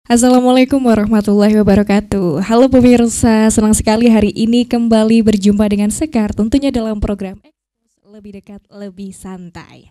Assalamualaikum warahmatullahi wabarakatuh. Halo pemirsa, senang sekali hari ini kembali berjumpa dengan Sekar, tentunya dalam program Ekspos Lebih Dekat Lebih Santai.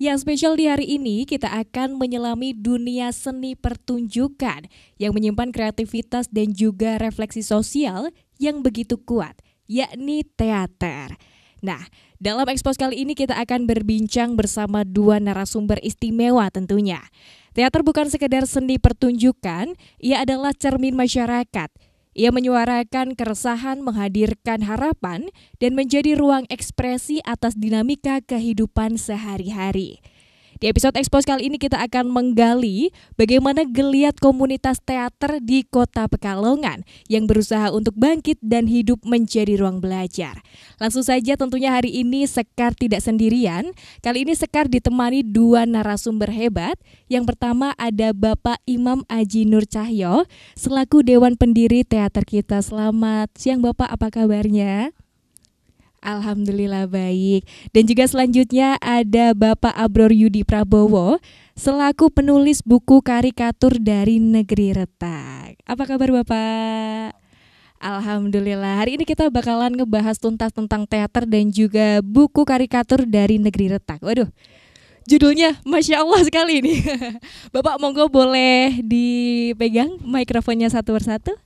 Yang spesial di hari ini kita akan menyelami dunia seni pertunjukan yang menyimpan kreativitas dan juga refleksi sosial yang begitu kuat, yakni teater. Nah, dalam ekspos kali ini kita akan berbincang bersama dua narasumber istimewa tentunya. Teater bukan sekedar seni pertunjukan, ia adalah cermin masyarakat. Ia menyuarakan keresahan, menghadirkan harapan, dan menjadi ruang ekspresi atas dinamika kehidupan sehari-hari. Di episode Expose kali ini kita akan menggali bagaimana geliat komunitas teater di Kota Pekalongan yang berusaha untuk bangkit dan hidup menjadi ruang belajar. Langsung saja tentunya hari ini Sekar tidak sendirian. Kali ini Sekar ditemani dua narasumber hebat. Yang pertama ada Bapak Imam Aji Nur Cahyo selaku Dewan Pendiri Teater kita. Selamat siang Bapak, apa kabarnya? Alhamdulillah baik. Dan juga selanjutnya ada Bapak Abror Yudi Prabowo selaku penulis buku karikatur dari Negeri Retak. Apa kabar Bapak? Alhamdulillah. Hari ini kita bakalan ngebahas tuntas tentang teater dan juga buku karikatur dari Negeri Retak. Waduh, judulnya Masya Allah sekali ini. Bapak monggo boleh dipegang mikrofonnya satu persatu.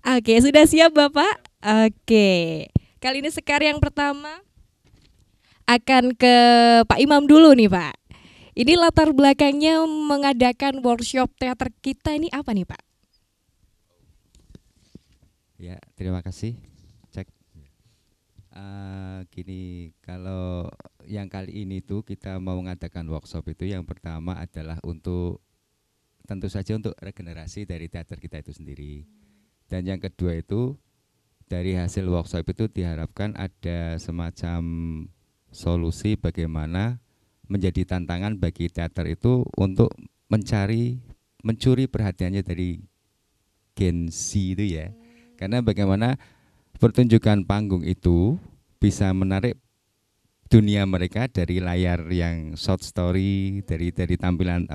Oke, sudah siap Bapak? Oke. Kali ini Sekar yang pertama akan ke Pak Imam dulu nih Pak. Ini latar belakangnya mengadakan workshop teater kita ini apa nih Pak? Ya, terima kasih. Cek. Gini, kalau yang kali ini tuh kita mau mengadakan workshop itu yang pertama adalah untuk tentu saja untuk regenerasi dari teater kita itu sendiri. Dan yang kedua itu dari hasil workshop itu diharapkan ada semacam solusi bagaimana menjadi tantangan bagi teater itu untuk mencuri perhatiannya dari Gen Z itu ya. Karena bagaimana pertunjukan panggung itu bisa menarik dunia mereka dari layar yang short story, dari tampilan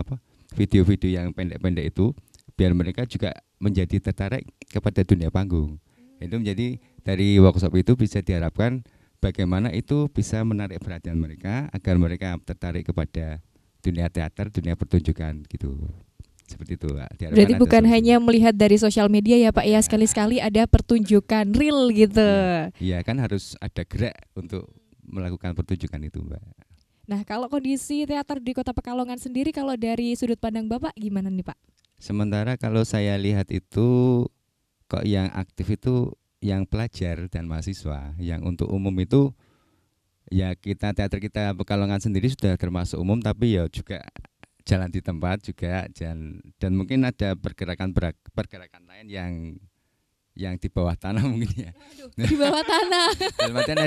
video-video yang pendek-pendek itu, biar mereka juga menjadi tertarik kepada dunia panggung. Itu menjadi dari workshop itu bisa diharapkan bagaimana itu bisa menarik perhatian mereka agar mereka tertarik kepada dunia teater, dunia pertunjukan gitu. Seperti itu Pak. Berarti bukan hanya melihat dari sosial media ya Pak ya, sekali-sekali ada pertunjukan real gitu. Iya kan harus ada gerak untuk melakukan pertunjukan itu Mbak. Nah kalau kondisi teater di Kota Pekalongan sendiri kalau dari sudut pandang Bapak gimana nih Pak? Sementara kalau saya lihat itu kok yang aktif itu yang pelajar dan mahasiswa, yang untuk umum itu ya teater kita Pekalongan sendiri sudah termasuk umum, tapi ya juga jalan di tempat juga dan mungkin ada pergerakan lain yang di bawah tanah mungkin ya. Di bawah tanah. Dalam artian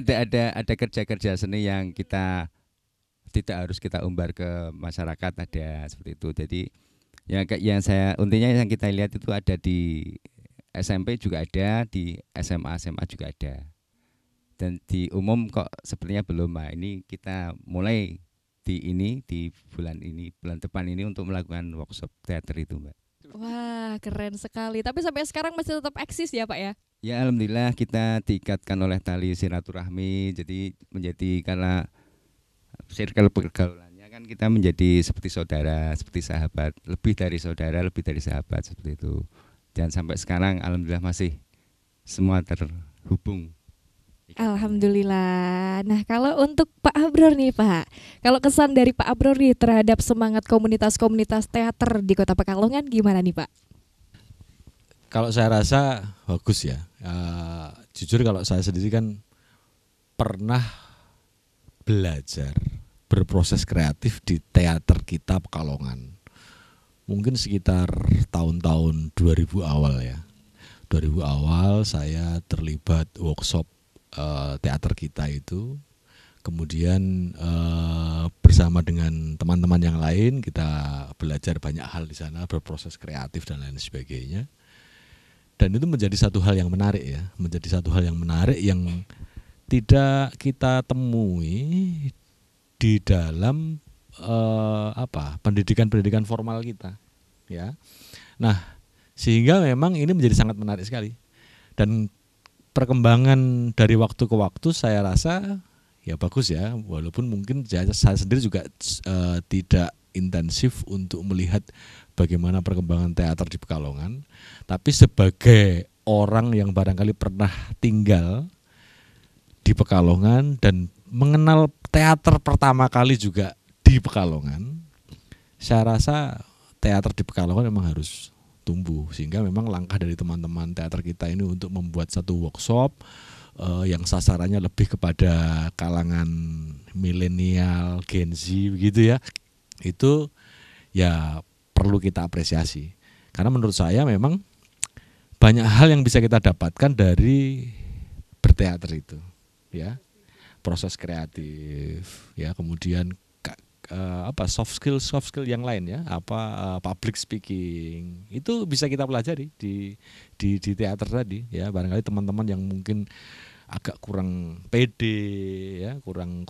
ada kerja-kerja seni yang kita tidak harus kita umbar ke masyarakat, ada seperti itu. Jadi yang saya intinya yang kita lihat itu ada di SMP juga ada, di SMA juga ada. Dan di umum kok sepertinya belum. Nah, ini kita mulai di bulan depan ini untuk melakukan workshop teater itu, Mbak. Wah, keren sekali. Tapi sampai sekarang masih tetap eksis ya, Pak ya? Ya, alhamdulillah kita diikatkan oleh tali silaturahmi. Jadi karena circle pergaulannya kan kita menjadi seperti saudara, seperti sahabat, lebih dari saudara, lebih dari sahabat seperti itu. Dan sampai sekarang alhamdulillah masih semua terhubung. Alhamdulillah. Nah kalau untuk Pak Abror nih Pak, kalau kesan dari Pak Abror nih terhadap semangat komunitas-komunitas teater di Kota Pekalongan gimana nih Pak? Kalau saya rasa bagus ya. Jujur kalau saya sendiri kan pernah belajar berproses kreatif di teater kita Pekalongan. Mungkin sekitar tahun-tahun 2000 awal ya. 2000 awal saya terlibat workshop teater kita itu. Kemudian bersama dengan teman-teman yang lain kita belajar banyak hal di sana, berproses kreatif dan lain sebagainya. Dan itu menjadi satu hal yang menarik ya, menjadi satu hal yang menarik yang tidak kita temui di dalam pendidikan formal kita ya. Nah, Sehingga memang ini menjadi sangat menarik sekali. Dan perkembangan dari waktu ke waktu saya rasa ya bagus ya, walaupun mungkin saya sendiri juga tidak intensif untuk melihat bagaimana perkembangan teater di Pekalongan. Tapi sebagai orang yang barangkali pernah tinggal di Pekalongan dan mengenal teater pertama kali juga di Pekalongan, saya rasa teater di Pekalongan memang harus tumbuh, sehingga memang langkah dari teman-teman teater kita ini untuk membuat satu workshop yang sasarannya lebih kepada kalangan milenial, Gen Z begitu ya, itu ya perlu kita apresiasi. Karena menurut saya memang banyak hal yang bisa kita dapatkan dari berteater itu, ya, proses kreatif, ya, kemudian soft skill yang lain ya, public speaking itu bisa kita pelajari di teater tadi ya. Barangkali teman-teman yang mungkin agak kurang pede ya, kurang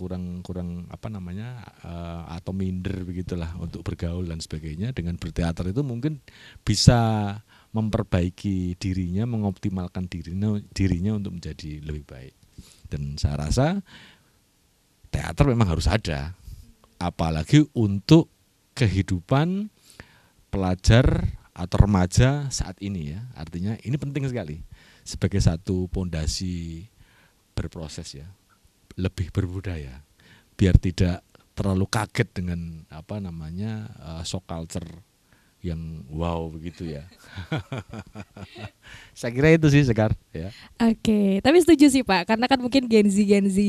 atau minder begitulah untuk bergaul dan sebagainya, dengan berteater itu mungkin bisa memperbaiki dirinya, mengoptimalkan dirinya untuk menjadi lebih baik. Dan saya rasa teater memang harus ada, apalagi untuk kehidupan pelajar atau remaja saat ini ya. Artinya ini penting sekali sebagai satu pondasi berproses ya, lebih berbudaya, biar tidak terlalu kaget dengan shock culture yang wow begitu ya. Saya kira itu sih Sekar ya. Oke, tapi setuju sih Pak, karena kan mungkin Gen Z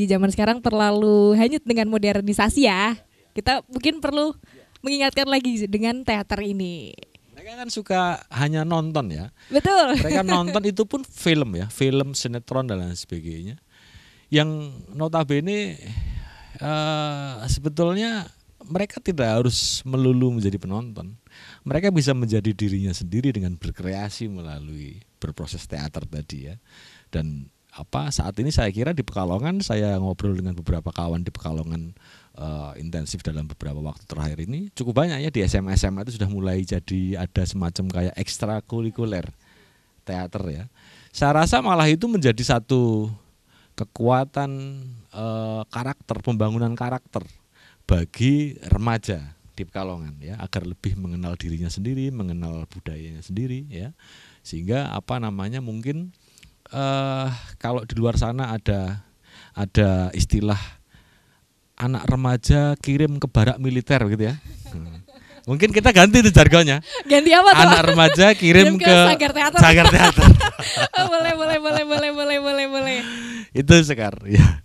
zaman sekarang terlalu hanyut dengan modernisasi ya. Kita mungkin perlu mengingatkan lagi dengan teater ini. Mereka kan suka hanya nonton ya. Betul. Mereka nonton itu pun film ya, film, sinetron dan lain sebagainya. Yang notabene sebetulnya mereka tidak harus melulu menjadi penonton. Mereka bisa menjadi dirinya sendiri dengan berkreasi melalui berproses teater tadi ya. Dan saat ini saya kira di Pekalongan, saya ngobrol dengan beberapa kawan di Pekalongan intensif dalam beberapa waktu terakhir ini, cukup banyak ya di SMA itu sudah mulai jadi ada semacam kayak ekstrakurikuler teater ya. Saya rasa malah itu menjadi satu kekuatan karakter, pembangunan karakter bagi remaja di Pekalongan ya, agar lebih mengenal dirinya sendiri, mengenal budayanya sendiri ya. Sehingga mungkin kalau di luar sana ada istilah anak remaja kirim ke barak militer gitu ya. Mungkin kita ganti itu jargonnya. Ganti apa tuh? Anak remaja kirim ke Sanggar Teater. Boleh. Itu Sekar ya.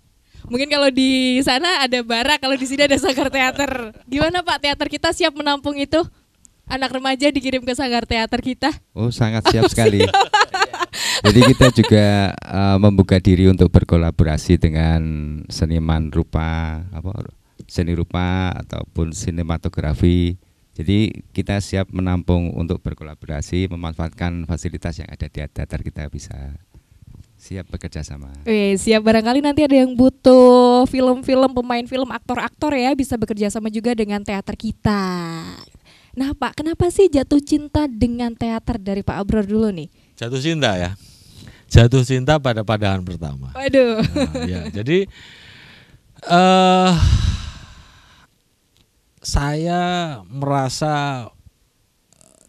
Mungkin kalau di sana ada barak, kalau di sini ada Sanggar Teater. Gimana Pak, teater kita siap menampung itu? Anak remaja dikirim ke Sanggar Teater kita? Oh, sangat siap sekali. Jadi kita juga membuka diri untuk berkolaborasi dengan seniman seni rupa ataupun sinematografi. Jadi kita siap menampung untuk berkolaborasi, memanfaatkan fasilitas yang ada di teater kita, bisa siap bekerja sama. Siap, barangkali nanti ada yang butuh film-film, pemain film, aktor-aktor ya, bisa bekerja sama juga dengan teater kita. Nah Pak, kenapa sih jatuh cinta dengan teater dari Pak Abror dulu nih? Jatuh cinta ya. Jatuh cinta pada pandangan pertama. Waduh. Nah, ya, jadi saya merasa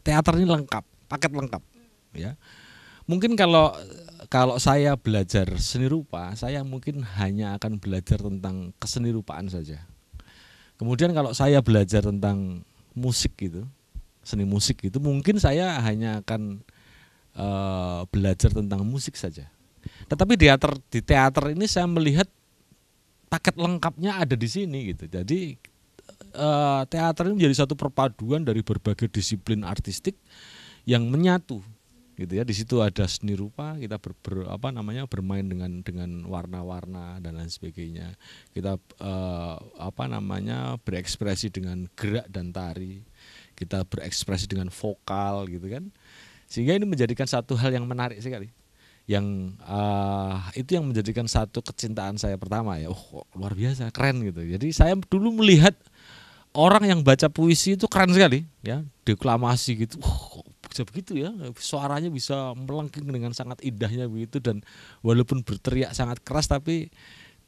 teater ini lengkap, paket lengkap. Ya, mungkin kalau saya belajar seni rupa, saya mungkin hanya akan belajar tentang kesenirupaan saja. Kemudian kalau saya belajar tentang musik gitu, seni musik gitu, mungkin saya hanya akan belajar tentang musik saja. Tetapi di teater ini saya melihat paket lengkapnya ada di sini gitu. Jadi teater ini menjadi satu perpaduan dari berbagai disiplin artistik yang menyatu gitu ya. Di situ ada seni rupa, kita bermain dengan warna-warna dan lain sebagainya. Kita berekspresi dengan gerak dan tari. Kita berekspresi dengan vokal gitu kan. Sehingga ini menjadikan satu hal yang menarik sekali. Yang itu yang menjadikan satu kecintaan saya pertama ya. Oh, luar biasa, keren gitu. Jadi saya dulu melihat orang yang baca puisi itu keren sekali ya, deklamasi gitu. bisa begitu ya, suaranya bisa melengking dengan sangat indahnya begitu, dan walaupun berteriak sangat keras tapi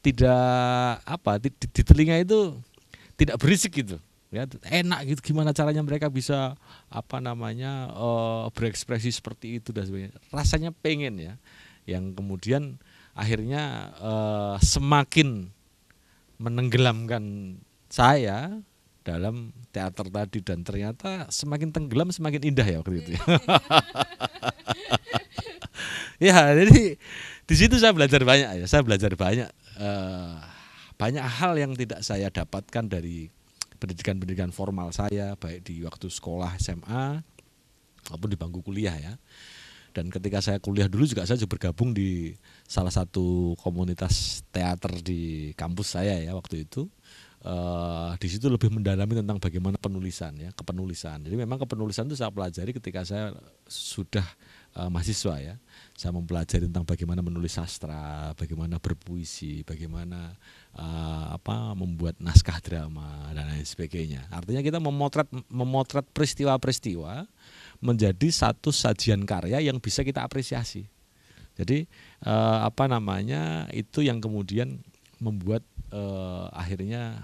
tidak di telinga itu tidak berisik gitu ya, enak gitu. Gimana caranya mereka bisa berekspresi seperti itu dan sebagainya, rasanya pengen ya, yang kemudian akhirnya semakin menenggelamkan saya dalam teater tadi, dan ternyata semakin tenggelam semakin indah ya waktu itu. Ya, jadi di situ saya belajar banyak ya, banyak hal yang tidak saya dapatkan dari pendidikan formal saya, baik di waktu sekolah SMA maupun di bangku kuliah ya. Dan ketika saya kuliah dulu juga saya bergabung di salah satu komunitas teater di kampus saya ya waktu itu. Di situ lebih mendalami tentang bagaimana kepenulisan. Jadi memang kepenulisan itu saya pelajari ketika saya sudah mahasiswa ya. Saya mempelajari tentang bagaimana menulis sastra, bagaimana berpuisi, bagaimana membuat naskah drama dan lain sebagainya. Artinya kita memotret peristiwa-peristiwa menjadi satu sajian karya yang bisa kita apresiasi. Jadi itu yang kemudian membuat akhirnya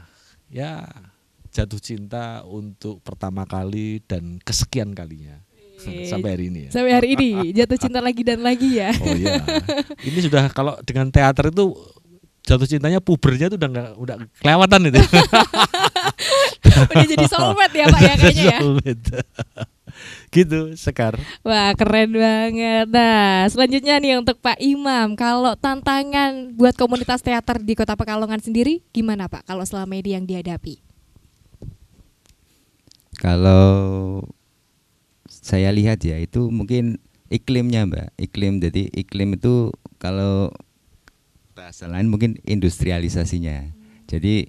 ya jatuh cinta untuk pertama kali dan kesekian kalinya sampai hari ini ya. Sampai hari ini jatuh cinta lagi dan lagi ya. Oh iya. Ini sudah, kalau dengan teater itu jatuh cintanya pubernya itu udah kelewatan itu. Udah jadi soulmate ya Pak ya kayaknya ya. Gitu, Sekar. Wah, keren banget. Nah, selanjutnya nih untuk Pak Imam, kalau tantangan buat komunitas teater di Kota Pekalongan sendiri gimana Pak kalau selama ini yang dihadapi? Kalau saya lihat ya, itu mungkin iklimnya Mbak, jadi iklim itu kalau bahasa lain mungkin industrialisasinya. Jadi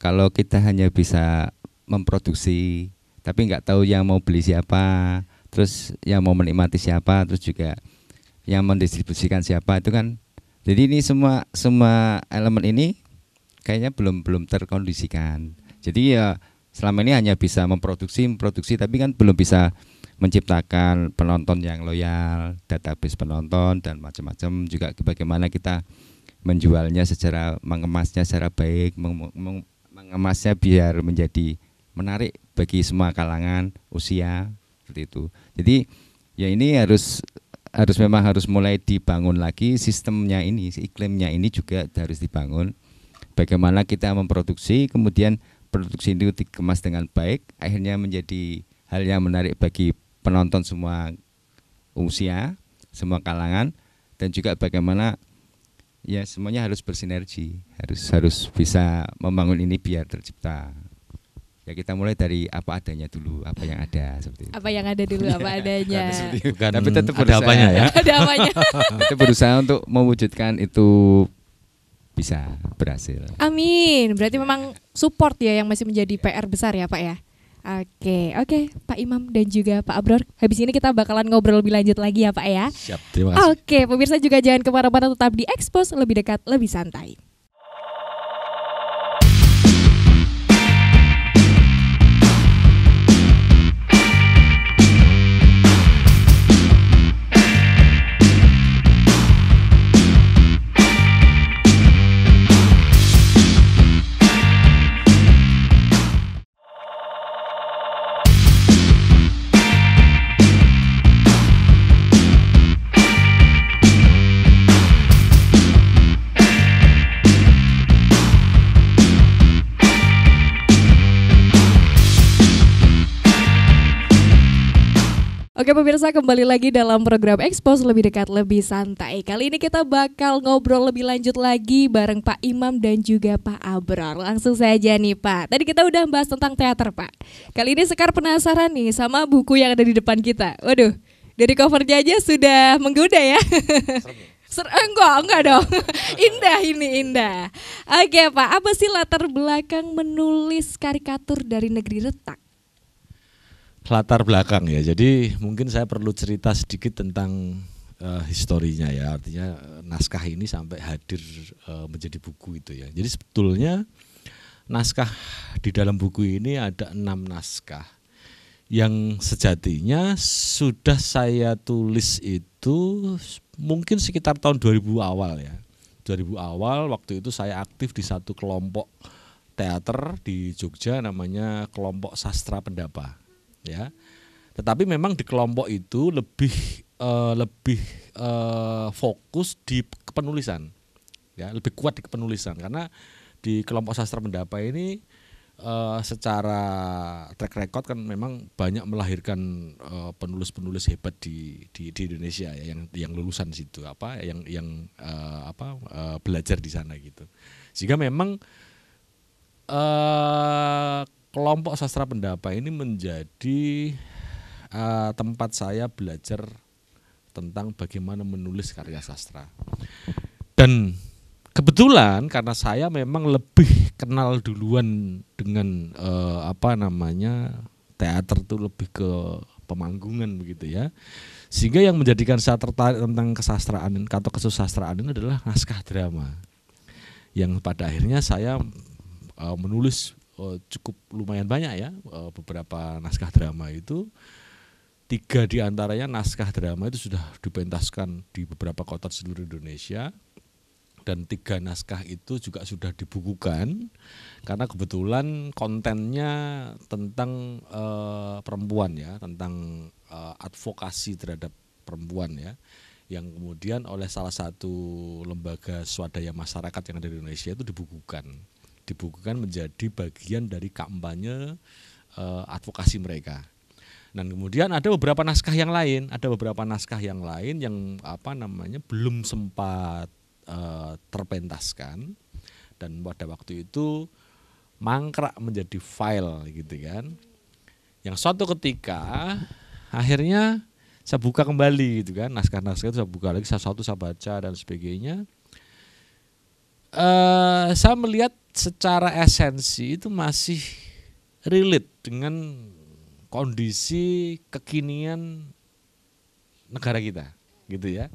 kalau kita hanya bisa memproduksi tapi nggak tahu yang mau beli siapa, terus yang mau menikmati siapa, terus juga yang mendistribusikan siapa, itu kan. Jadi ini semua elemen ini kayaknya belum terkondisikan. Jadi ya selama ini hanya bisa memproduksi tapi kan belum bisa menciptakan penonton yang loyal, database penonton dan macam-macam. Juga bagaimana kita menjualnya mengemasnya secara baik, mengemasnya biar menjadi menarik bagi semua kalangan usia, seperti itu. Jadi ya ini memang harus mulai dibangun lagi sistemnya ini, iklimnya ini juga harus dibangun. Bagaimana kita memproduksi, kemudian produksi itu dikemas dengan baik, akhirnya menjadi hal yang menarik bagi penonton semua usia, semua kalangan, dan juga bagaimana ya semuanya harus bersinergi, harus bisa membangun ini biar tercipta. Ya kita mulai dari apa adanya dulu, apa yang ada seperti itu. Apa yang ada dulu, apa adanya. Tapi tetap ada apanya ya. Ada apanya. Itu berusaha untuk mewujudkan itu bisa berhasil. Amin. Berarti memang support ya yang masih menjadi PR besar ya Pak ya. Oke, Pak Imam dan juga Pak Abror. Habis ini kita bakalan ngobrol lebih lanjut lagi ya Pak ya. Siap, terima kasih. Oke, pemirsa juga jangan kemana-mana, tetap di Expose, lebih dekat, lebih santai. Oke pemirsa, kembali lagi dalam program Expose, lebih dekat, lebih santai. Kali ini kita bakal ngobrol lebih lanjut lagi bareng Pak Imam dan juga Pak Abror. Langsung saja nih Pak, tadi kita udah bahas tentang teater Pak. Kali ini Sekar penasaran nih sama buku yang ada di depan kita. Waduh, dari covernya aja sudah menggoda ya. Enggak dong. Indah ini, indah. Oke Pak, apa sih latar belakang menulis karikatur dari Negeri Retak? Latar belakang ya, jadi mungkin saya perlu cerita sedikit tentang historinya ya, artinya naskah ini sampai hadir menjadi buku itu ya. Jadi sebetulnya naskah di dalam buku ini ada 6 naskah yang sejatinya sudah saya tulis itu mungkin sekitar tahun 2000 awal ya. 2000 awal waktu itu saya aktif di satu kelompok teater di Jogja namanya Kelompok Sastra Pendapa ya. Tetapi memang di kelompok itu lebih fokus di kepenulisan. Ya, lebih kuat di kepenulisan karena di Kelompok Sastra Pendapa ini secara track record kan memang banyak melahirkan penulis-penulis hebat di Indonesia ya, yang lulusan situ belajar di sana gitu. Sehingga memang Kelompok Sastra Pendapa ini menjadi tempat saya belajar tentang bagaimana menulis karya sastra. Dan kebetulan karena saya memang lebih kenal duluan dengan teater itu lebih ke pemanggungan begitu ya. Sehingga yang menjadikan saya tertarik tentang kesastraan atau kesusastraan ini adalah naskah drama. Yang pada akhirnya saya menulis cukup lumayan banyak ya, beberapa naskah drama itu. 3 di antaranya naskah drama itu sudah dipentaskan di beberapa kota seluruh Indonesia. Dan 3 naskah itu juga sudah dibukukan karena kebetulan kontennya tentang perempuan ya, tentang advokasi terhadap perempuan ya, yang kemudian oleh salah satu lembaga swadaya masyarakat yang ada di Indonesia itu dibukukan menjadi bagian dari kampanye advokasi mereka. Dan kemudian ada beberapa naskah yang lain yang belum sempat terpentaskan dan pada waktu itu mangkrak menjadi file gitu kan. Yang suatu ketika akhirnya saya buka kembali gitu kan, naskah-naskah itu saya buka lagi satu-satu, saya baca dan sebagainya. Saya melihat secara esensi itu masih relate dengan kondisi kekinian negara kita gitu ya.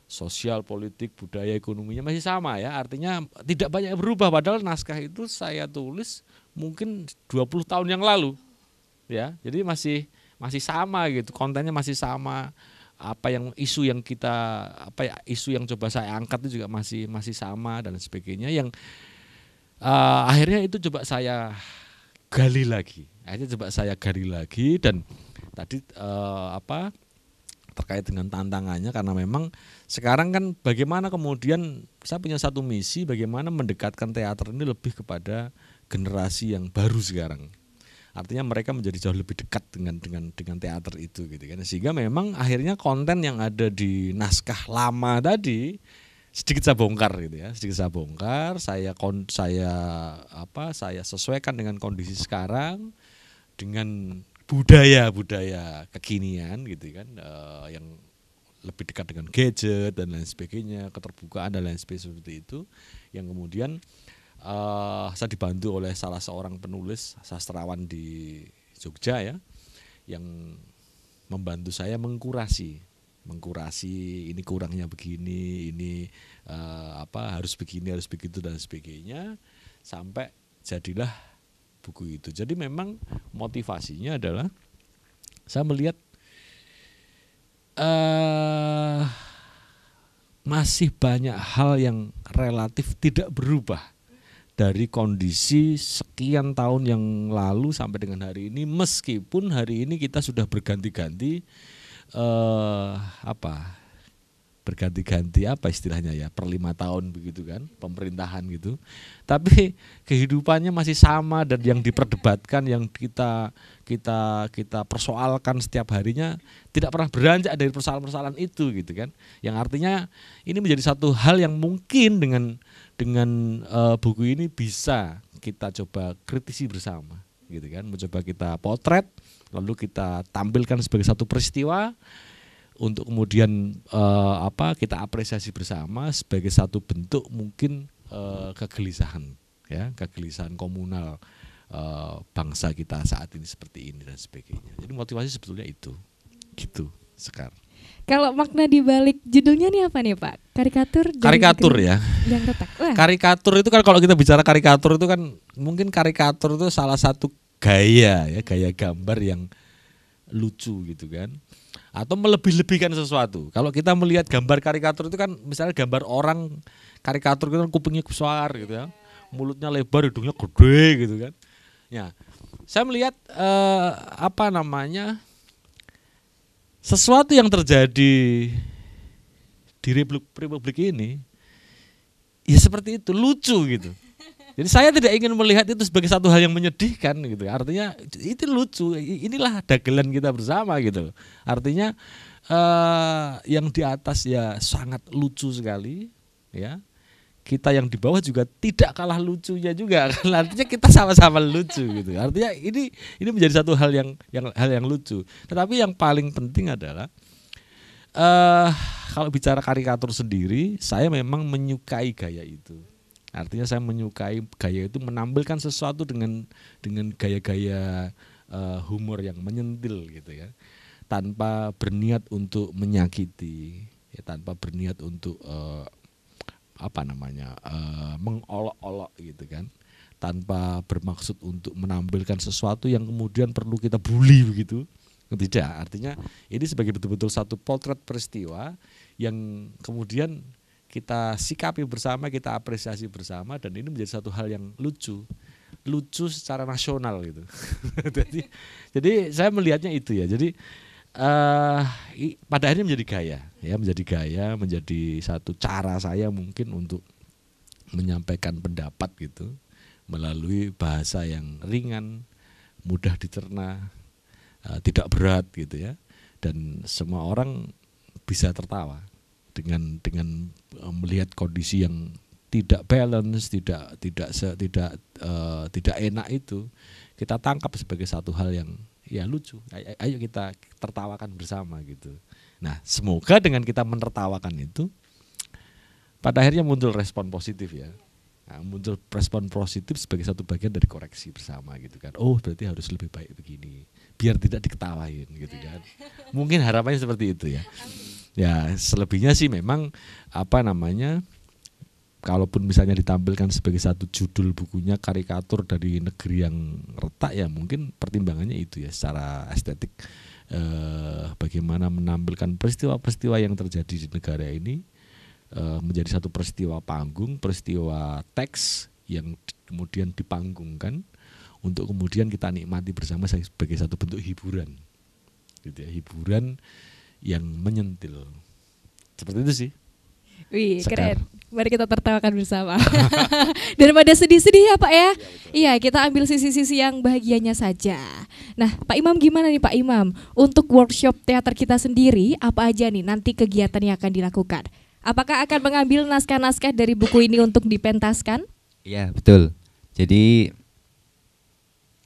Sosial, politik, budaya, ekonominya masih sama ya. Artinya tidak banyak berubah, padahal naskah itu saya tulis mungkin 20 tahun yang lalu. Ya. Jadi masih sama gitu. Kontennya masih sama. Isu yang coba saya angkat itu juga masih sama dan sebagainya, yang akhirnya itu coba saya gali lagi. Dan tadi terkait dengan tantangannya, karena memang sekarang kan bagaimana kemudian saya punya satu misi, bagaimana mendekatkan teater ini lebih kepada generasi yang baru sekarang. Artinya mereka menjadi jauh lebih dekat dengan teater itu gitu kan. Sehingga memang akhirnya konten yang ada di naskah lama tadi sedikit saya bongkar gitu ya. Saya sesuaikan dengan kondisi sekarang, dengan budaya kekinian gitu kan, yang lebih dekat dengan gadget dan lain sebagainya, keterbukaan dan lain sebagainya seperti itu, yang kemudian saya dibantu oleh salah seorang penulis sastrawan di Jogja ya, yang membantu saya mengkurasi ini kurangnya begini, ini harus begini, harus begitu dan sebagainya, sampai jadilah buku itu. Jadi memang motivasinya adalah saya melihat masih banyak hal yang relatif tidak berubah dari kondisi sekian tahun yang lalu sampai dengan hari ini, meskipun hari ini kita sudah berganti-ganti istilahnya ya, per 5 tahun begitu kan, pemerintahan gitu. Tapi kehidupannya masih sama, dan yang diperdebatkan, yang kita persoalkan setiap harinya tidak pernah beranjak dari persoalan-persoalan itu gitu kan. Yang artinya ini menjadi satu hal yang mungkin dengan buku ini bisa kita coba kritisi bersama gitu kan, mencoba kita potret lalu kita tampilkan sebagai satu peristiwa untuk kemudian kita apresiasi bersama sebagai satu bentuk mungkin kegelisahan komunal bangsa kita saat ini seperti ini dan sebagainya. Jadi motivasi sebetulnya itu gitu Sekar. Kalau makna di balik judulnya nih apa nih Pak? Karikatur ya. Yang retak. Karikatur itu kan, kalau kita bicara karikatur itu kan mungkin karikatur itu salah satu gaya gambar yang lucu gitu kan, atau melebih-lebihkan sesuatu. Kalau kita melihat gambar karikatur itu kan, misalnya gambar orang karikatur itu kan kupingnya besar gitu ya, mulutnya lebar, hidungnya gede gitu kan. Ya, saya melihat sesuatu yang terjadi di Republik ini ya seperti itu, lucu gitu. Jadi saya tidak ingin melihat itu sebagai satu hal yang menyedihkan gitu. Artinya itu lucu, inilah dagelan kita bersama gitu. Artinya yang di atas ya sangat lucu sekali ya. Kita yang di bawah juga tidak kalah lucunya juga. Artinya kita sama-sama lucu gitu. Artinya ini menjadi satu hal yang lucu. Tetapi yang paling penting adalah kalau bicara karikatur sendiri, saya memang menyukai gaya itu. Artinya saya menyukai gaya itu, menampilkan sesuatu dengan gaya-gaya humor yang menyentil gitu ya, tanpa berniat untuk menyakiti, ya, tanpa berniat untuk mengolok-olok gitu kan, tanpa bermaksud untuk menampilkan sesuatu yang kemudian perlu kita bully begitu. Tidak, artinya ini sebagai betul-betul satu potret peristiwa yang kemudian kita sikapi bersama, kita apresiasi bersama, dan ini menjadi satu hal yang lucu secara nasional gitu. jadi saya melihatnya itu ya. Jadi pada akhirnya menjadi gaya, menjadi satu cara saya mungkin untuk menyampaikan pendapat gitu melalui bahasa yang ringan, mudah dicerna, tidak berat gitu ya, dan semua orang bisa tertawa dengan melihat kondisi yang tidak balance, tidak enak itu, kita tangkap sebagai satu hal yang ya lucu. Ayo kita tertawakan bersama gitu. Nah, semoga dengan kita menertawakan itu pada akhirnya muncul respon positif ya. Nah, muncul respon positif sebagai satu bagian dari koreksi bersama gitu kan. Oh, berarti harus lebih baik begini, biar tidak diketawain gitu kan. Mungkin harapannya seperti itu ya. Ya, selebihnya sih memang kalaupun misalnya ditampilkan sebagai satu judul bukunya karikatur dari negeri yang retak, ya mungkin pertimbangannya itu ya, secara estetik, bagaimana menampilkan peristiwa-peristiwa yang terjadi di negara ini menjadi satu peristiwa panggung, peristiwa teks yang kemudian dipanggungkan untuk kemudian kita nikmati bersama sebagai satu bentuk hiburan gitu ya, hiburan yang menyentil. Seperti itu sih. Wih, keren. Mari kita tertawakan bersama. Daripada sedih-sedih ya Pak ya. Iya, kita ambil sisi-sisi yang bahagianya saja. Nah, Pak Imam gimana nih Pak Imam? Untuk workshop teater kita sendiri, apa aja nih nanti kegiatan yang akan dilakukan? Apakah akan mengambil naskah-naskah dari buku ini untuk dipentaskan? Iya, betul. Jadi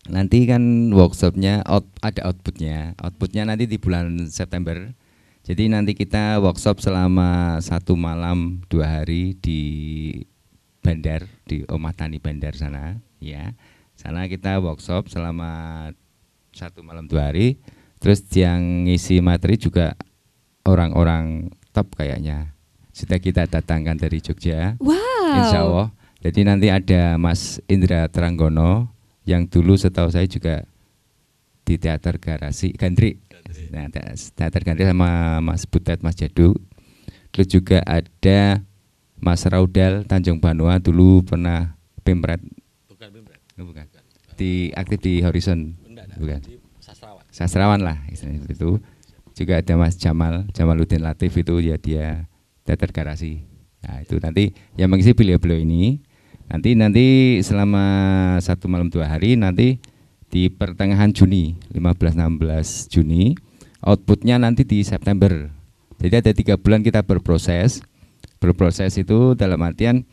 nanti kan workshopnya ada outputnya. Outputnya nanti di bulan September. Jadi nanti kita workshop selama 1 malam 2 hari di Bandar, di Omah Tani Bandar sana, ya. Sana kita workshop selama 1 malam 2 hari. Terus yang ngisi materi juga orang-orang top kayaknya. Sudah kita datangkan dari Jogja. Wow. Insya Allah. Jadi nanti ada Mas Indra Teranggono yang dulu setahu saya juga di Teater Gandri. Nah, Teater Gandri sama Mas Butet, Mas Jadu. Terus juga ada Mas Raudal Tanjung Banua, dulu pernah Pemret. Bukan. Aktif di Horizon. Bukan. Sastrawan lah istilahnya itu. Juga ada Mas Jamaluddin Latif, itu ya dia Teater Garasi. Nah, itu nanti yang mengisi beliau-beliau ini. Nanti selama 1 malam 2 hari, nanti di pertengahan Juni, 15-16 Juni, outputnya nanti di September. Jadi ada 3 bulan kita berproses itu dalam artian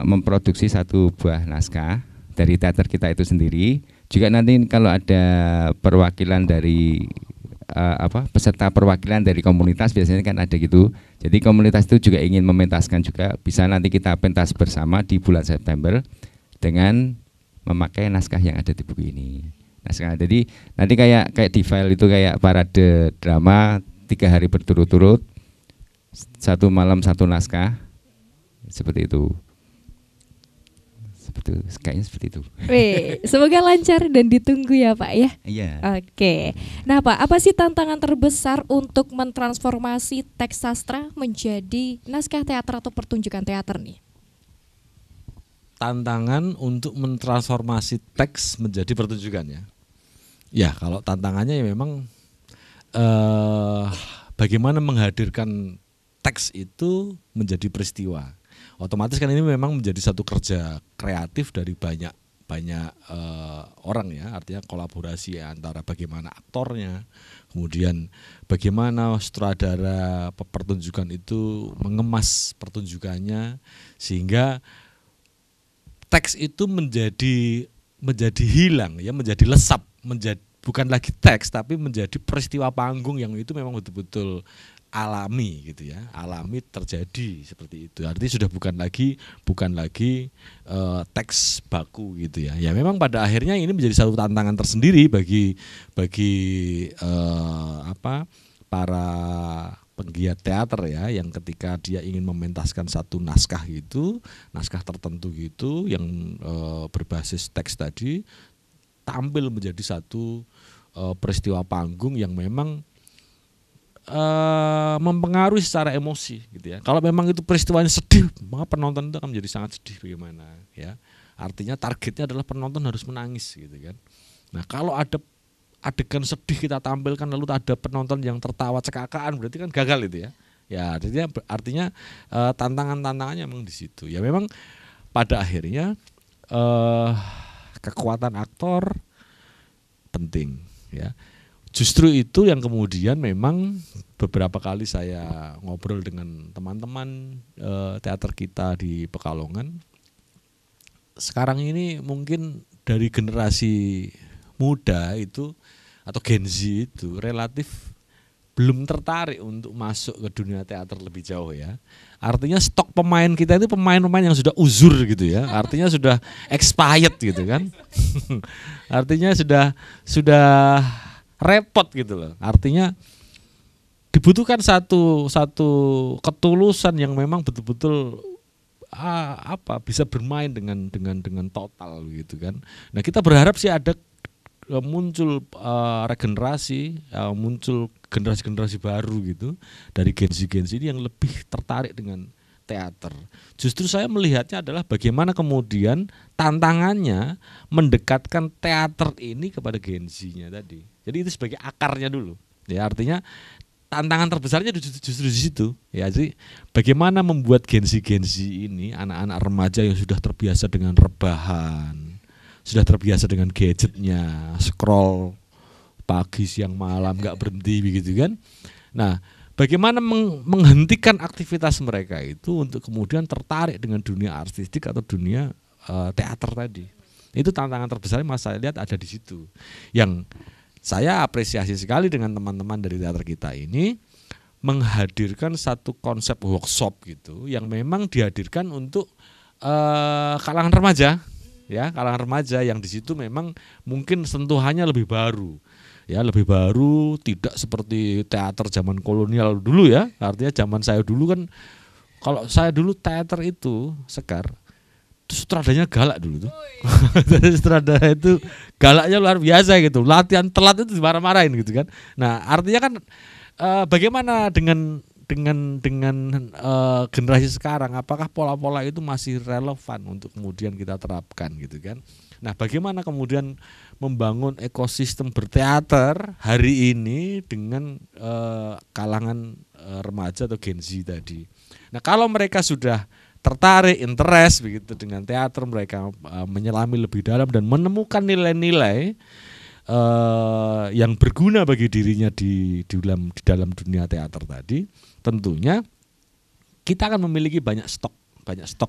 memproduksi 1 buah naskah dari teater kita itu sendiri. Juga nanti kalau ada perwakilan dari peserta perwakilan dari komunitas, biasanya kan ada gitu. Jadi komunitas itu juga ingin mementaskan juga, bisa nanti kita pentas bersama di bulan September dengan memakai naskah yang ada di buku ini. Naskah. Jadi nanti kayak di file itu kayak parade drama 3 hari berturut-turut, 1 malam 1 naskah, seperti itu. Kayaknya seperti itu. Wih, semoga lancar dan ditunggu ya Pak ya. Iya. Oke. Nah Pak, apa sih tantangan terbesar untuk mentransformasi teks sastra menjadi naskah teater atau pertunjukan teater nih? Tantangan untuk mentransformasi teks menjadi pertunjukan ya. Ya, kalau tantangannya ya memang bagaimana menghadirkan teks itu menjadi peristiwa. Otomatis kan ini memang menjadi satu kerja kreatif dari banyak orang ya, artinya kolaborasi antara bagaimana aktornya, kemudian bagaimana sutradara pertunjukan itu mengemas pertunjukannya sehingga teks itu menjadi hilang ya, menjadi lesap, bukan lagi teks tapi menjadi peristiwa panggung yang itu memang betul-betul alami gitu ya, alami terjadi seperti itu. Artinya sudah bukan lagi teks baku gitu ya. Ya memang pada akhirnya ini menjadi satu tantangan tersendiri bagi para penggiat teater ya, yang ketika dia ingin mementaskan satu naskah gitu, naskah tertentu gitu yang berbasis teks tadi tampil menjadi satu peristiwa panggung yang memang mempengaruhi secara emosi gitu ya. Kalau memang itu peristiwanya sedih, maka penonton itu akan menjadi sangat sedih bagaimana ya. Artinya targetnya adalah penonton harus menangis gitu kan. Nah, kalau ada adegan sedih kita tampilkan lalu ada penonton yang tertawa cekakaan, berarti kan gagal itu ya. Ya, artinya tantangannya memang di situ. Ya memang pada akhirnya kekuatan aktor penting ya. Justru itu yang kemudian memang beberapa kali saya ngobrol dengan teman-teman teater kita di Pekalongan. Sekarang ini mungkin dari generasi muda itu atau Gen Z itu relatif belum tertarik untuk masuk ke dunia teater lebih jauh ya. Artinya stok pemain kita itu pemain-pemain yang sudah uzur gitu ya. Artinya sudah expired gitu kan. Artinya sudah repot gitu loh. Artinya dibutuhkan satu ketulusan yang memang betul-betul bisa bermain dengan total gitu kan. Nah, kita berharap sih ada muncul regenerasi, muncul generasi-generasi baru gitu dari Gen Z ini yang lebih tertarik dengan teater. Justru saya melihatnya adalah bagaimana kemudian tantangannya mendekatkan teater ini kepada Gen Z-nya tadi. Jadi itu sebagai akarnya dulu. Ya, artinya tantangan terbesarnya justru di situ. Ya, jadi bagaimana membuat Gen Z ini anak-anak remaja yang sudah terbiasa dengan rebahan, sudah terbiasa dengan gadgetnya, scroll pagi siang malam nggak berhenti begitu kan. Nah, bagaimana menghentikan aktivitas mereka itu untuk kemudian tertarik dengan dunia artistik atau dunia teater tadi. Itu tantangan terbesar yang saya lihat ada di situ. Yang saya apresiasi sekali dengan teman-teman dari teater kita ini menghadirkan satu konsep workshop gitu yang memang dihadirkan untuk kalangan remaja. Ya, kalangan remaja yang di situ memang mungkin sentuhannya lebih baru. Ya, lebih baru, tidak seperti teater zaman kolonial dulu ya. Artinya zaman saya dulu kan, kalau saya dulu teater itu Sekar, sutradanya galak dulu tuh. Sutradara itu galaknya luar biasa gitu. Latihan telat itu dimarah-marahin gitu kan. Nah, artinya kan bagaimana dengan generasi sekarang, apakah pola-pola itu masih relevan untuk kemudian kita terapkan gitu kan. Nah, bagaimana kemudian membangun ekosistem berteater hari ini dengan kalangan remaja atau Gen Z tadi. Nah, kalau mereka sudah tertarik, interest begitu dengan teater, mereka menyelami lebih dalam dan menemukan nilai-nilai yang berguna bagi dirinya di dalam dunia teater tadi, tentunya kita akan memiliki banyak stok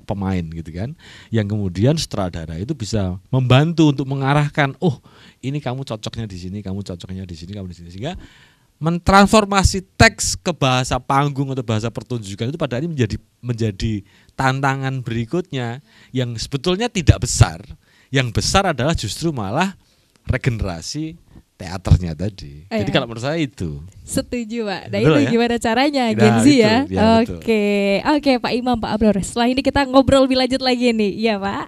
pemain gitu kan, yang kemudian sutradara itu bisa membantu untuk mengarahkan, oh ini kamu cocoknya di sini, kamu cocoknya di sini, kamu di sini, sehingga mentransformasi teks ke bahasa panggung atau bahasa pertunjukan itu pada akhirnya menjadi tantangan berikutnya yang sebetulnya tidak besar. Yang besar adalah justru malah regenerasi teaternya tadi. Jadi kalau menurut saya itu. Setuju Pak. Nah betul, itu ya? gimana caranya Nah, Gen Z itu, ya. ya Oke Pak Imam, Pak Abror. Setelah ini kita ngobrol lebih lanjut lagi nih. Iya Pak.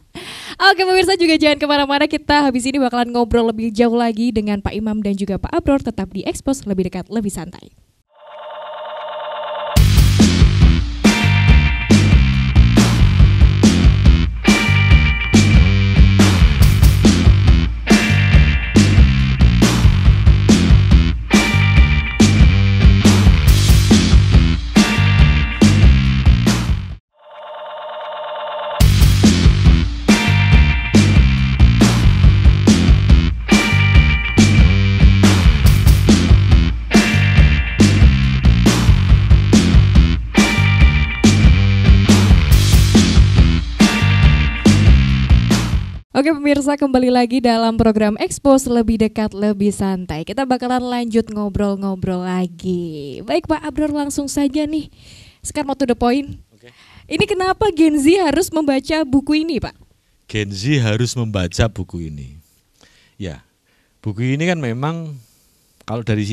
Oke pemirsa juga jangan kemana-mana, kita habis ini bakalan ngobrol lebih jauh lagi dengan Pak Imam dan juga Pak Abror, tetap di Expose Lebih Dekat Lebih Santai. Oke pemirsa, kembali lagi dalam program Expose Lebih Dekat Lebih Santai. Kita bakalan lanjut ngobrol-ngobrol lagi. Baik Pak Abror, langsung saja nih, sekarang mau to the point. Ini kenapa Gen Z harus membaca buku ini Pak? Gen Z harus membaca buku ini. Ya, buku ini kan memang kalau dari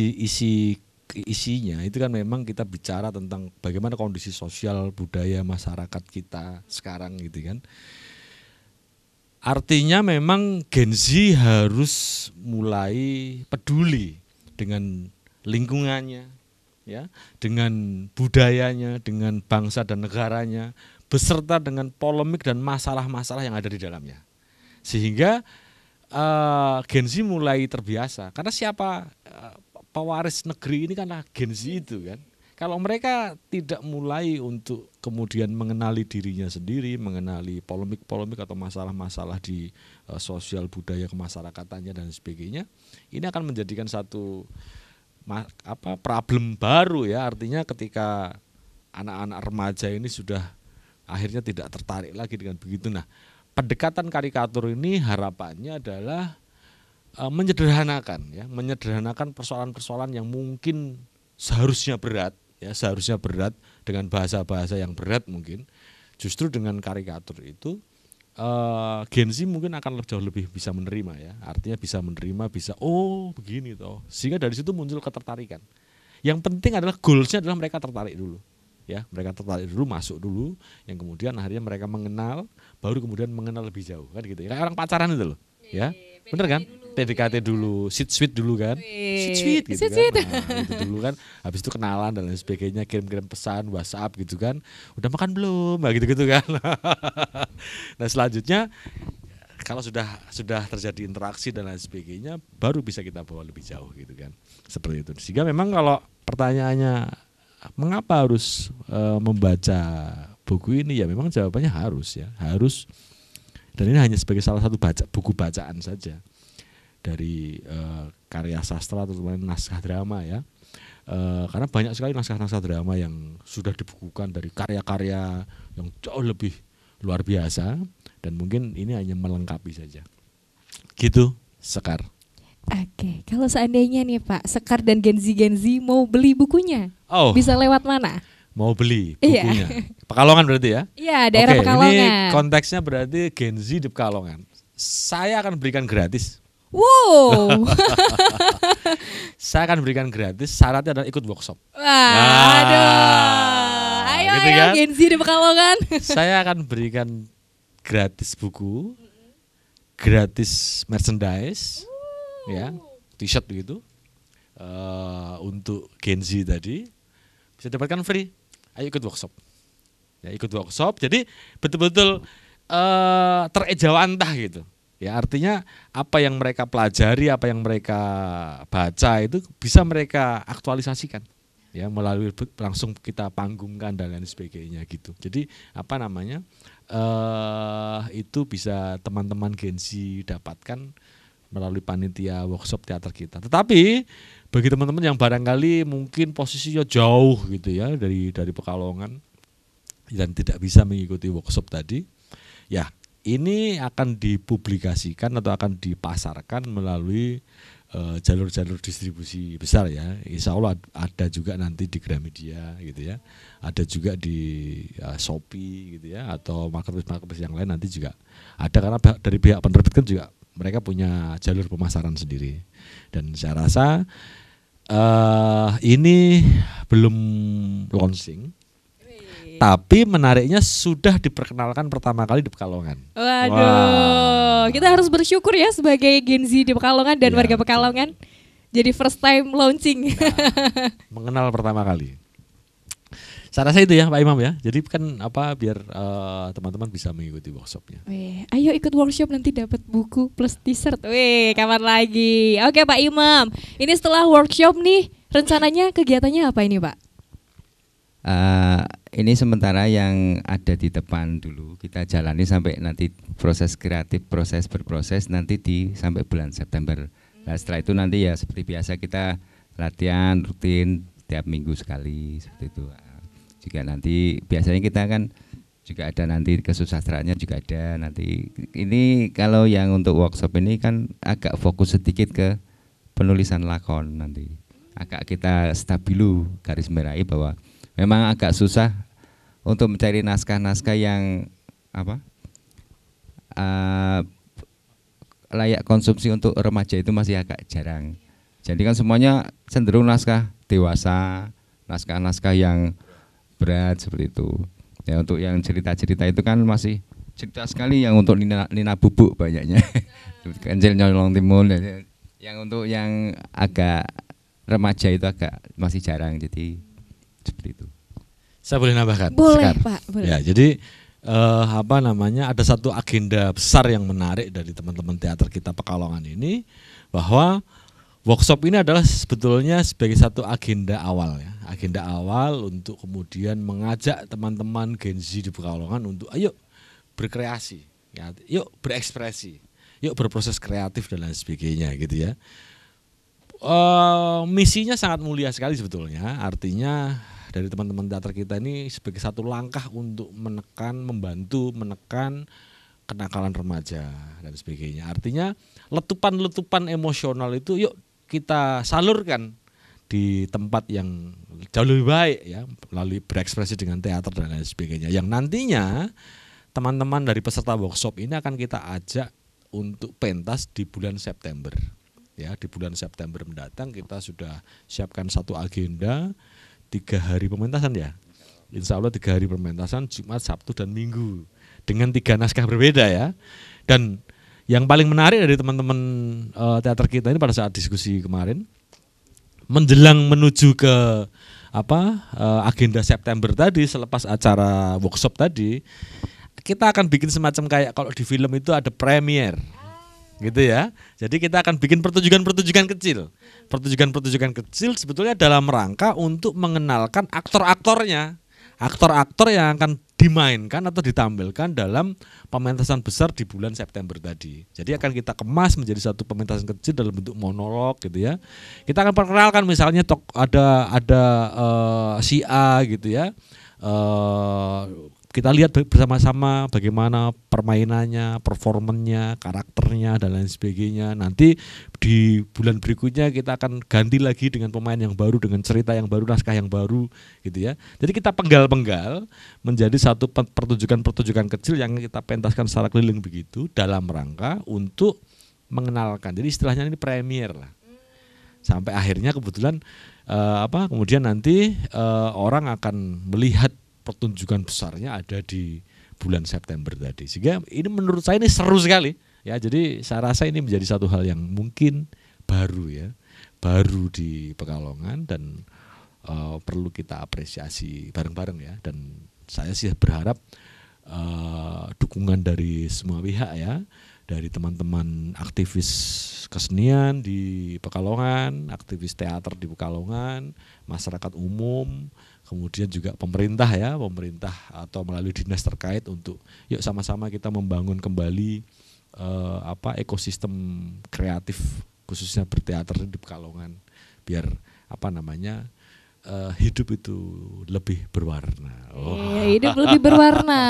isinya itu kan memang kita bicara tentang bagaimana kondisi sosial budaya masyarakat kita sekarang gitu kan. Artinya memang Gen Z harus mulai peduli dengan lingkungannya, ya, dengan budayanya, dengan bangsa dan negaranya, beserta dengan polemik dan masalah-masalah yang ada di dalamnya. Sehingga Gen Z mulai terbiasa. Karena siapa pewaris negeri ini kan Gen Z itu kan. Kalau mereka tidak mulai untuk kemudian mengenali dirinya sendiri, mengenali polemik-polemik atau masalah-masalah di sosial budaya kemasyarakatan dan sebagainya, ini akan menjadikan satu problem baru ya. Artinya ketika anak-anak remaja ini sudah akhirnya tidak tertarik lagi dengan begitu. Nah, pendekatan karikatur ini harapannya adalah menyederhanakan persoalan-persoalan yang mungkin seharusnya berat dengan bahasa-bahasa yang berat mungkin. Justru dengan karikatur itu Gen Z mungkin akan jauh lebih bisa menerima ya. Artinya bisa menerima, bisa begini toh. Sehingga dari situ muncul ketertarikan. Yang penting adalah goalsnya adalah mereka tertarik dulu. Ya, mereka tertarik dulu, masuk dulu, yang kemudian akhirnya mereka mengenal, baru kemudian mengenal lebih jauh kan gitu. Kayak orang pacaran itu loh. Ya. Bener kan? PDKT dulu, sweet dulu kan, sweet gitu kan, nah, itu dulu kan, habis itu kenalan dan lain sebagainya, kirim-kirim pesan WhatsApp gitu kan, udah makan belum, nah gitu-gitu kan. Nah selanjutnya kalau sudah terjadi interaksi dan lain sebagainya, baru bisa kita bawa lebih jauh gitu kan, seperti itu. Sehingga memang kalau pertanyaannya mengapa harus membaca buku ini, ya memang jawabannya harus ya, harus. Dan ini hanya sebagai salah satu buku bacaan saja dari karya sastra terutama naskah drama ya, karena banyak sekali naskah-naskah drama yang sudah dibukukan dari karya-karya yang jauh lebih luar biasa, dan mungkin ini hanya melengkapi saja gitu. Sekar. Oke, kalau seandainya nih Pak, Sekar dan Gen Z mau beli bukunya, bisa lewat mana? Mau beli bukunya? Iya. Pekalongan berarti ya? Iya, daerah Pekalongan. Ini konteksnya berarti Gen Z di Pekalongan. Saya akan berikan gratis. Wow. Saya akan berikan gratis, syaratnya adalah ikut workshop. Ayo gitu kan? Gen Z di Pekalongan. Saya akan berikan gratis buku, gratis merchandise, ya, t-shirt begitu, untuk Gen Z tadi bisa dapatkan free. Ayo ikut workshop. Ya, ikut workshop. Jadi betul-betul terejawantah gitu. Ya, artinya apa yang mereka pelajari, apa yang mereka baca itu bisa mereka aktualisasikan. Ya, melalui langsung kita panggungkan dan lain sebagainya gitu. Jadi itu bisa teman-teman Gen Z dapatkan melalui panitia workshop teater kita. Tetapi bagi teman-teman yang barangkali mungkin posisinya jauh gitu ya dari Pekalongan dan tidak bisa mengikuti workshop tadi, ya ini akan dipublikasikan atau akan dipasarkan melalui jalur-jalur distribusi besar ya. Insya Allah ada juga nanti di Gramedia gitu ya, ada juga di Shopee gitu ya, atau marketplace yang lain nanti juga ada, karena dari pihak penerbit kan juga mereka punya jalur pemasaran sendiri. Dan saya rasa ini belum launching, Tapi menariknya sudah diperkenalkan pertama kali di Pekalongan. Waduh, kita harus bersyukur ya sebagai Gen Z di Pekalongan dan Ya, warga Pekalongan. Jadi first time launching. Mengenal pertama kali. Saya rasa itu ya Pak Imam ya. Jadi kan biar teman-teman bisa mengikuti workshopnya. Weh, ayo ikut workshop nanti dapat buku plus t-shirt. Weh, kapan lagi? Oke Pak Imam, ini setelah workshop nih, rencananya kegiatannya apa ini Pak? Ini sementara yang ada di depan dulu kita jalani sampai nanti proses kreatif, proses berproses nanti sampai bulan September. Nah, setelah itu nanti ya seperti biasa kita latihan rutin tiap minggu sekali seperti itu. Juga nanti biasanya kita kan juga ada nanti kesusastraannya juga ada nanti. Ini kalau yang untuk workshop ini kan agak fokus sedikit ke penulisan lakon nanti. Agak kita stabilo garis merahi bahwa memang agak susah untuk mencari naskah-naskah yang layak konsumsi untuk remaja itu masih agak jarang. Jadi kan semuanya cenderung naskah dewasa, naskah-naskah yang berat seperti itu. Ya untuk yang cerita-cerita itu kan masih cerita sekali yang untuk Nina Bubuk banyaknya. Kancil Nyolong Timun. Yang untuk yang agak remaja itu agak masih jarang. Jadi seperti itu. Saya boleh nambahkan? Boleh Sekar? Pak, boleh. Ya, jadi ada satu agenda besar yang menarik dari teman-teman teater kita Pekalongan ini, bahwa workshop ini adalah sebetulnya sebagai satu agenda awal ya, agenda awal untuk kemudian mengajak teman-teman Gen Z di Pekalongan untuk ayo berkreasi, ya, yuk berekspresi, yuk berproses kreatif dan lain sebagainya gitu ya. Misinya sangat mulia sekali sebetulnya, artinya dari teman-teman teater kita ini sebagai satu langkah untuk membantu menekan kenakalan remaja dan sebagainya. Artinya letupan-letupan emosional itu yuk kita salurkan di tempat yang jauh lebih baik ya, melalui berekspresi dengan teater dan lain sebagainya. Yang nantinya teman-teman dari peserta workshop ini akan kita ajak untuk pentas di bulan September. Ya, di bulan September mendatang kita sudah siapkan satu agenda 3 hari pementasan ya. Insya Allah 3 hari pementasan, Jumat, Sabtu, dan Minggu dengan 3 naskah berbeda ya. Dan yang paling menarik dari teman-teman teater kita ini pada saat diskusi kemarin, menjelang menuju ke agenda September tadi, selepas acara workshop tadi, kita akan bikin semacam kayak kalau di film itu ada premier. Gitu ya. Jadi kita akan bikin pertunjukan-pertunjukan kecil. Pertunjukan-pertunjukan kecil sebetulnya dalam rangka untuk mengenalkan aktor-aktornya. Aktor-aktor yang akan dimainkan atau ditampilkan dalam pementasan besar di bulan September tadi. Jadi akan kita kemas menjadi satu pementasan kecil dalam bentuk monolog gitu ya. Kita akan perkenalkan misalnya ada si A gitu ya. Kita lihat bersama-sama bagaimana permainannya, performannya, karakternya dan lain sebagainya. Nanti di bulan berikutnya kita akan ganti lagi dengan pemain yang baru, dengan cerita yang baru, naskah yang baru gitu ya. Jadi kita penggal-penggal menjadi satu pertunjukan-pertunjukan kecil yang kita pentaskan secara keliling begitu dalam rangka untuk mengenalkan. Jadi istilahnya ini premier lah. Sampai akhirnya kebetulan kemudian nanti orang akan melihat pertunjukan besarnya ada di bulan September tadi. Sehingga ini menurut saya ini seru sekali ya. Jadi saya rasa ini menjadi satu hal yang mungkin baru ya, baru di Pekalongan dan perlu kita apresiasi bareng-bareng ya. Dan saya sih berharap dukungan dari semua pihak ya, dari teman-teman aktivis kesenian di Pekalongan, aktivis teater di Pekalongan, masyarakat umum, kemudian juga pemerintah ya, pemerintah atau melalui dinas terkait untuk yuk sama-sama kita membangun kembali ekosistem kreatif khususnya berteater di Pekalongan biar hidup itu lebih berwarna. Hidup lebih berwarna.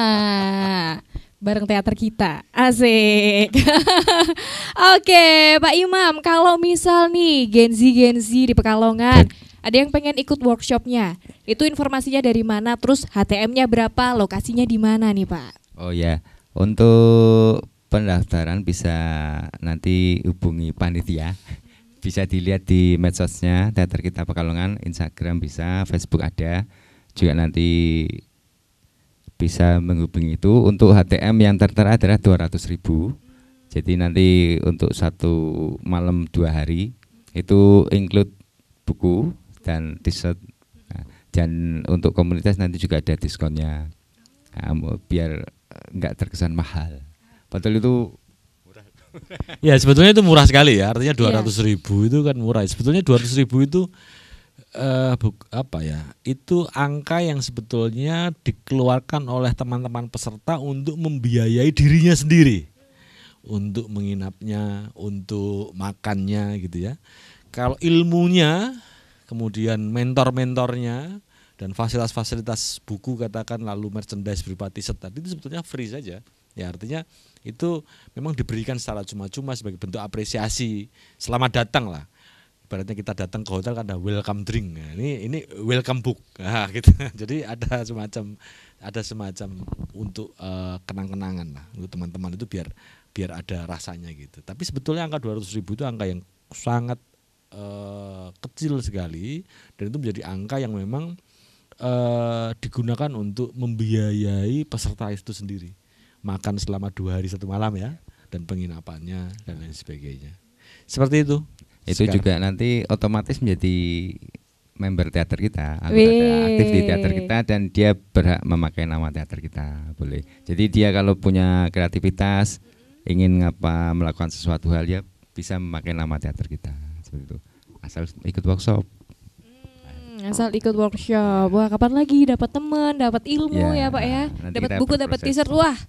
Bareng teater kita, asik. Oke, Pak Imam, kalau misal nih Gen Z di Pekalongan, ada yang pengen ikut workshopnya, itu informasinya dari mana? Terus HTM-nya berapa? Lokasinya di mana nih Pak? Oh ya, untuk pendaftaran bisa nanti hubungi panitia. Bisa dilihat di medsosnya teater kita Pekalongan, Instagram bisa, Facebook ada. Juga nanti bisa menghubungi itu. Untuk HTM yang tertera adalah 200.000. Jadi nanti untuk 1 malam 2 hari itu include buku dan t-shirt. Nah, dan untuk komunitas nanti juga ada diskonnya. Nah, biar nggak terkesan mahal. Betul itu. Ya sebetulnya itu murah sekali ya. Artinya 200.000 itu kan murah. Sebetulnya 200.000 itu itu angka yang sebetulnya dikeluarkan oleh teman-teman peserta untuk membiayai dirinya sendiri, untuk menginapnya, untuk makannya gitu ya. Kalau ilmunya, kemudian mentor-mentornya dan fasilitas-fasilitas buku katakan, lalu merchandise berupa t-shirt tadi itu sebetulnya free saja. Ya artinya itu memang diberikan secara cuma-cuma sebagai bentuk apresiasi selamat datang lah. Ibaratnya kita datang ke hotel kan ada welcome drink. Nah, ini welcome book. Nah, gitu. Jadi ada semacam untuk kenang-kenangan lah untuk teman-teman itu biar ada rasanya gitu. Tapi sebetulnya angka 200.000 itu angka yang sangat kecil sekali, dan itu menjadi angka yang memang digunakan untuk membiayai peserta itu sendiri. Makan selama 2 hari 1 malam ya, dan penginapannya dan lain sebagainya. Seperti itu. Itu sekarang juga nanti otomatis menjadi member teater kita, anggota aktif di teater kita, dan dia berhak memakai nama teater kita, boleh. Jadi dia kalau punya kreativitas, ingin melakukan sesuatu hal, ya bisa memakai nama teater kita, seperti itu. Asal ikut workshop. Asal ikut workshop. Wah, kapan lagi dapat teman, dapat ilmu ya Pak ya, dapat buku, dapat t-shirt. Wah,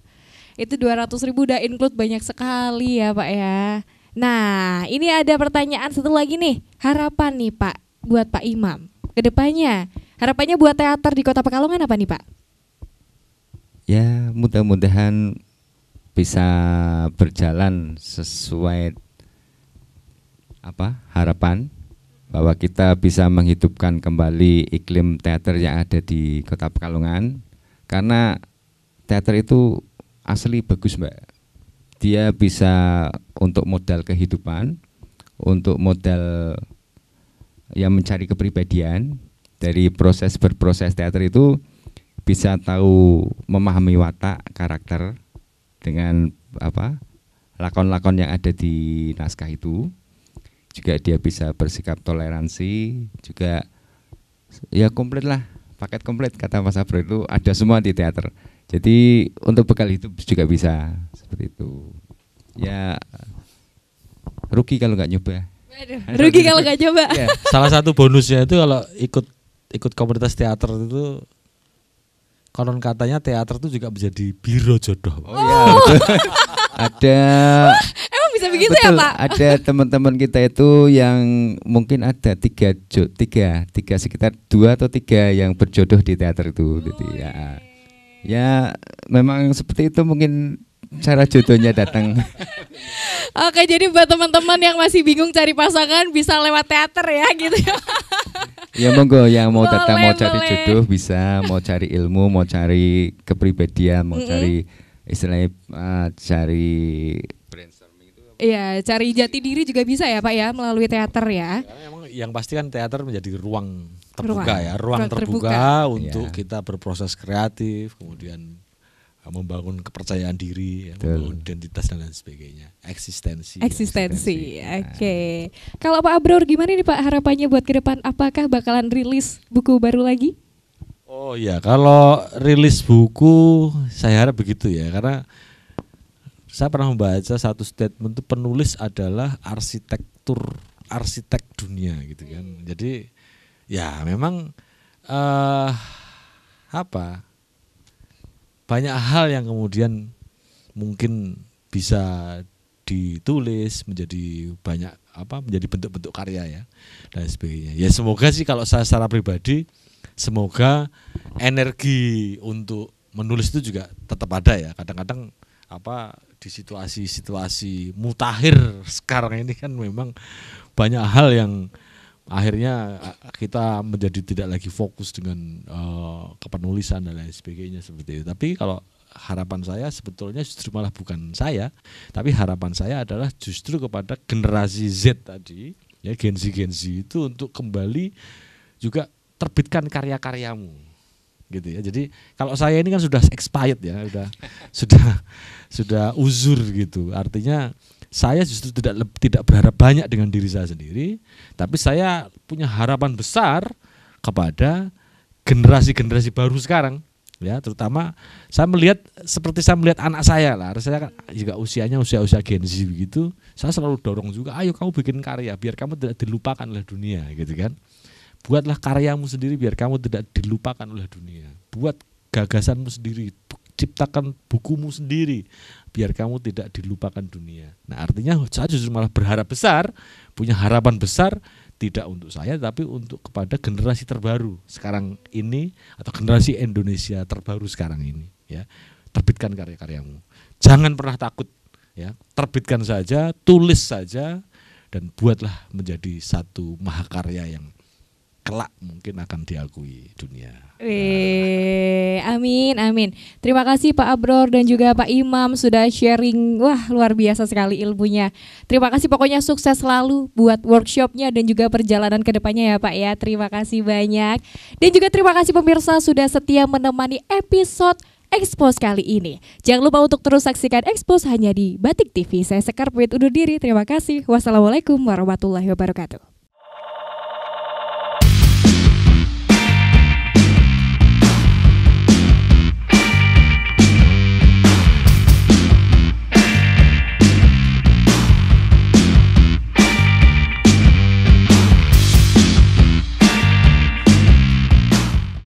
itu 200.000 udah include banyak sekali ya Pak ya. Nah, ini ada pertanyaan satu lagi nih. Harapan nih Pak buat Pak Imam kedepannya. Harapannya buat teater di Kota Pekalongan apa nih Pak? Ya, mudah-mudahan bisa berjalan sesuai harapan, bahwa kita bisa menghidupkan kembali iklim teater yang ada di Kota Pekalongan. Karena teater itu asli bagus Mbak. Dia bisa untuk modal kehidupan, untuk modal yang mencari kepribadian. Dari berproses teater itu bisa tahu memahami watak, karakter dengan lakon-lakon yang ada di naskah itu. Juga dia bisa bersikap toleransi, juga ya komplit lah, paket komplit kata Mas Abro, itu ada semua di teater. Jadi untuk bekal hidup juga bisa seperti itu. Ya rugi kalau nggak nyoba. Rugi kalau nggak nyoba. Ya. Salah satu bonusnya itu kalau ikut komunitas teater itu, konon katanya teater itu juga menjadi biro jodoh. Oh iya. Ada. Emang bisa begitu betul, ya Pak? Ada teman-teman kita itu yang mungkin ada tiga sekitar 2 atau 3 yang berjodoh di teater itu. Gitu ya. Ya memang seperti itu mungkin cara jodohnya datang. Oke, jadi buat teman-teman yang masih bingung cari pasangan bisa lewat teater ya gitu ya. Ya monggo, yang mau datang, mau cari boleh. jodoh bisa, mau cari ilmu, mau cari kepribadian, mau cari istilahnya cari brainstorming itu. Iya, cari jati diri juga bisa ya Pak ya melalui teater ya. Karena memang yang pasti kan teater menjadi ruang terbuka Ruang. ya, ruang Ruang terbuka terbuka. untuk Ya. kita berproses kreatif, kemudian membangun kepercayaan diri, ya, Betul. membangun identitas dan lain sebagainya, eksistensi. Eksistensi. Oke. Kalau Pak Abror gimana nih Pak harapannya buat ke depan? Apakah bakalan rilis buku baru lagi? Oh ya, kalau rilis buku saya harap begitu ya, karena saya pernah membaca satu statement itu penulis adalah arsitek dunia gitu kan. Jadi ya memang banyak hal yang kemudian mungkin bisa ditulis menjadi menjadi bentuk-bentuk karya ya dan sebagainya. Ya semoga sih kalau saya secara pribadi, semoga energi untuk menulis itu juga tetap ada ya. Kadang-kadang di situasi-situasi mutakhir sekarang ini kan memang banyak hal yang akhirnya kita menjadi tidak lagi fokus dengan kepenulisan dan lain sebagainya seperti itu. Tapi kalau harapan saya sebetulnya justru malah bukan saya, tapi harapan saya adalah justru kepada generasi Z tadi, ya Gen Z itu untuk kembali juga terbitkan karya-karyamu. gitu ya. Jadi kalau saya ini kan sudah expired ya, sudah uzur gitu. Artinya saya justru tidak berharap banyak dengan diri saya sendiri, tapi saya punya harapan besar kepada generasi-generasi baru sekarang. Ya, terutama saya melihat anak saya lah. Saya kan juga usianya usia Gen Z begitu. Saya selalu dorong juga, ayo kamu bikin karya biar kamu tidak dilupakan oleh dunia, gitu kan. Buatlah karyamu sendiri biar kamu tidak dilupakan oleh dunia. Buat gagasanmu sendiri, ciptakan bukumu sendiri biar kamu tidak dilupakan dunia. Nah, artinya saya justru malah berharap besar, punya harapan besar, tidak untuk saya tapi untuk kepada generasi terbaru sekarang ini atau generasi Indonesia terbaru sekarang ini, ya. Terbitkan karya-karyamu. Jangan pernah takut, ya. Terbitkan saja, tulis saja, dan buatlah menjadi satu mahakarya yang kelak mungkin akan diakui dunia. Amin, amin. Terima kasih Pak Abror dan juga Pak Imam sudah sharing. Wah, luar biasa sekali ilmunya. Terima kasih, pokoknya sukses selalu buat workshopnya dan juga perjalanan ke depannya ya Pak ya. Terima kasih banyak. Dan juga terima kasih pemirsa sudah setia menemani episode Expose kali ini. Jangan lupa untuk terus saksikan Expose hanya di Batik TV. Saya Sekar pamit undur diri. Terima kasih. Wassalamualaikum warahmatullahi wabarakatuh.